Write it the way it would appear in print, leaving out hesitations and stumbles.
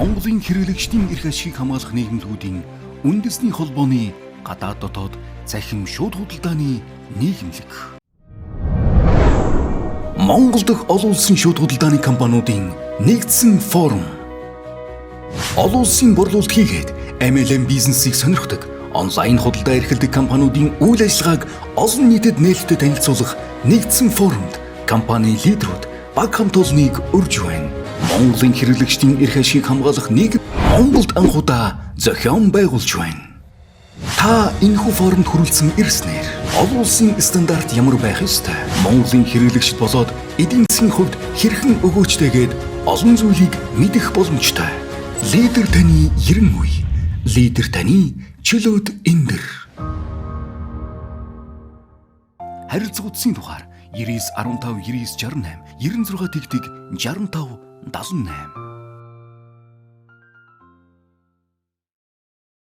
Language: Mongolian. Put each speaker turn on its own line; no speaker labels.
Монголын хэрэглэгчдийн эрх ашигыг хамгаалах нийгэмлэгүүдийн үндэсний холбооны гадаад дотоод цахим шууд худалдааны нийгэмлэг. Монгол дахь олон улсын шууд худалдааны компаниудын нэгдсэн форум. Олон улсын борлуулалт хийгээд MLM бизнесийг сонирхдаг онлайн худалдаа эрхэлдэг компаниудын үйл ажиллагааг олон нийтэд нээлттэй танилцуулах нэгдсэн форумд компани лидерүүд баг хамт олныг урьж байна. Монголын хэрэглэгчдийн эрх ашигыг хамгаалах нийгэм Монголд анхудаа зохион байгуулж байна. Та энэхүү форумд хүрэлцэн ирснээр олон улсын стандарт ямар байх ёстой? Монголын хэрэглэгчд болоод эдийн засгийн хувьд хэрхэн өгөөчтэйгээд олон зүйлийг мэдэх боломжтой. Лидер таны 90 үе. Лидер таны чөлөөт эндэр. Харилцаа утсын дугаар 99 15 99 68 96 тэгтэг 65 78.